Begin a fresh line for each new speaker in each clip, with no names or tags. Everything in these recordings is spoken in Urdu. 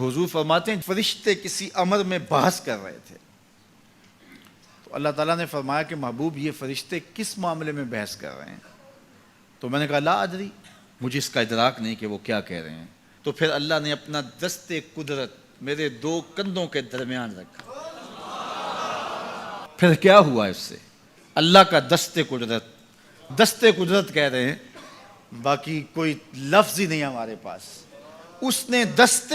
حضور فرماتے ہیں فرشتے کسی امر میں بحث کر رہے تھے تو اللہ تعالیٰ نے فرمایا کہ محبوب یہ فرشتے کس معاملے میں بحث کر رہے ہیں؟ تو میں نے کہا لا ادری، مجھے اس کا ادراک نہیں کہ وہ کیا کہہ رہے ہیں۔ تو پھر اللہ نے اپنا دست قدرت میرے دو کندھوں کے درمیان رکھا۔ پھر کیا ہوا اس سے؟ اللہ کا دست قدرت کہہ رہے ہیں، باقی کوئی لفظ ہی نہیں ہمارے پاس۔ اس نے دست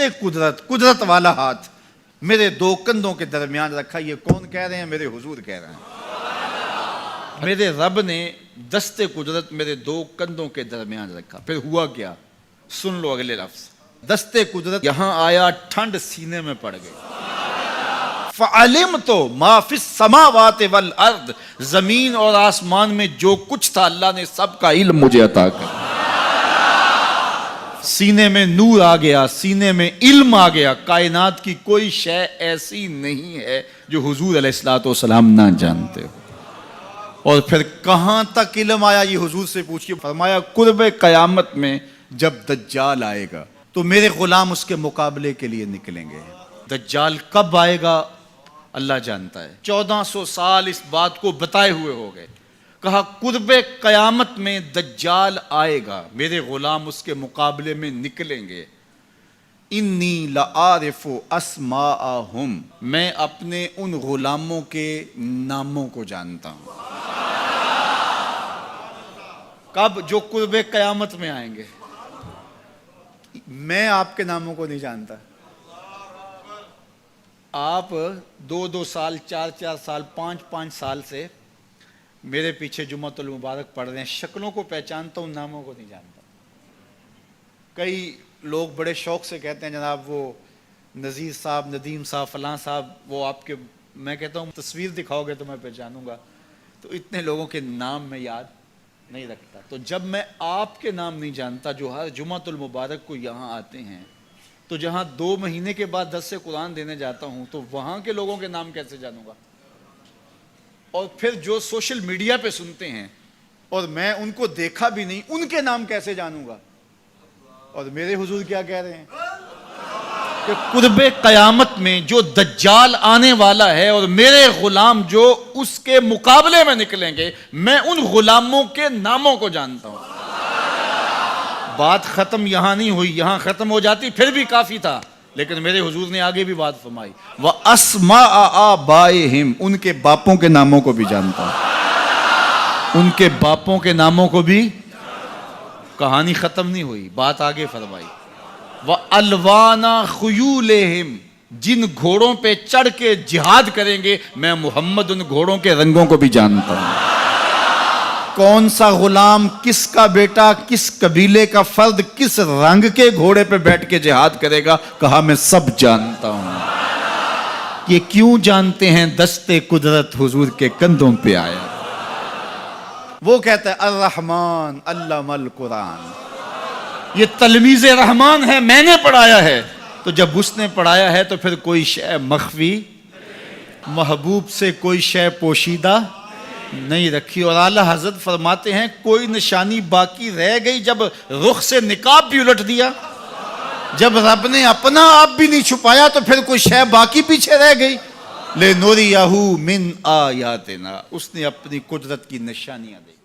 قدرت والا ہاتھ میرے دو کندھوں کے درمیان رکھا۔ یہ کون کہہ رہے ہیں؟ میرے حضور کہہ رہے ہیں۔ میرے رب نے دست قدرت میرے دو کندھوں کے درمیان رکھا۔ پھر ہوا کیا؟ سن لو اگلے لفظ۔ دست قدرت یہاں آیا، ٹھنڈ سینے میں پڑ گئی۔ فَعَلِمْتُ مَا فِي السَّمَاوَاتِ وَالْأَرْضِ، زمین اور آسمان میں جو کچھ تھا اللہ نے سب کا علم مجھے عطا کر۔ سینے میں نور آ گیا، سینے میں علم آ گیا۔ کائنات کی کوئی شے ایسی نہیں ہے جو حضور علیہ الصلوۃ والسلام نہ جانتے ہو۔ اور پھر کہاں تک علم آیا یہ حضور سے پوچھیے۔ فرمایا قرب قیامت میں جب دجال آئے گا تو میرے غلام اس کے مقابلے کے لیے نکلیں گے۔ دجال کب آئے گا اللہ جانتا ہے۔ 1400 سال اس بات کو بتائے ہوئے ہو گئے۔ کہا قرب قیامت میں دجال آئے گا، میرے غلام اس کے مقابلے میں نکلیں گے۔ انی لعارف اسماءہم، میں اپنے ان غلاموں کے ناموں کو جانتا ہوں۔ کب؟ جو قرب قیامت میں آئیں گے۔ میں آپ کے ناموں کو نہیں جانتا۔ آپ 2 سال 4 سال 5 سال سے میرے پیچھے جمعۃ المبارک پڑھ رہے ہیں، شکلوں کو پہچانتا ہوں، ناموں کو نہیں جانتا۔ کئی لوگ بڑے شوق سے کہتے ہیں جناب وہ نذیر صاحب، ندیم صاحب، فلاں صاحب، وہ آپ کے، میں کہتا ہوں تصویر دکھاؤ گے تو میں پہچانوں گا۔ تو اتنے لوگوں کے نام میں یاد نہیں رکھتا۔ تو جب میں آپ کے نام نہیں جانتا جو ہر جمعۃ المبارک کو یہاں آتے ہیں، تو جہاں 2 مہینے کے بعد درس قرآن دینے جاتا ہوں تو وہاں کے لوگوں کے نام کیسے جانوں گا؟ اور پھر جو سوشل میڈیا پہ سنتے ہیں اور میں ان کو دیکھا بھی نہیں، ان کے نام کیسے جانوں گا؟ اور میرے حضور کیا کہہ رہے ہیں کہ قرب قیامت میں جو دجال آنے والا ہے اور میرے غلام جو اس کے مقابلے میں نکلیں گے، میں ان غلاموں کے ناموں کو جانتا ہوں۔ بات ختم یہاں نہیں ہوئی، یہاں ختم ہو جاتی پھر بھی کافی تھا، لیکن میرے حضور نے آگے بھی بات فرمائی۔ وَأَسْمَاءَ آبَائِهِمْ، ان کے باپوں کے ناموں کو بھی جانتا ہوں۔ ان کے باپوں کے ناموں کو بھی۔ کہانی ختم نہیں ہوئی، بات آگے فرمائی۔ وَأَلْوَانَ خُيُولِهِمْ، جن گھوڑوں پہ چڑھ کے جہاد کریں گے میں محمد ان گھوڑوں کے رنگوں کو بھی جانتا ہوں۔ کون سا غلام، کس کا بیٹا، کس قبیلے کا فرد کس رنگ کے گھوڑے پہ بیٹھ کے جہاد کرے گا، کہا میں سب جانتا ہوں۔ یہ کیوں جانتے ہیں؟ دست قدرت حضور کے کندھوں پہ آیا۔ وہ کہتا ہے الرحمن علم القرآن، یہ تلمیذ رحمان ہے، میں نے پڑھایا ہے۔ تو جب اس نے پڑھایا ہے تو پھر کوئی شے مخفی، محبوب سے کوئی شے پوشیدہ نہیں رکھی۔ اور اعلیٰ حضرت فرماتے ہیں کوئی نشانی باقی رہ گئی جب رخ سے نقاب بھی الٹ دیا، جب رب نے اپنا آپ بھی نہیں چھپایا تو پھر کوئی شے باقی پیچھے رہ گئی۔ لِنُرِيَهُ مِنْ آیَاتِنَا، اس نے اپنی قدرت کی نشانیاں دی۔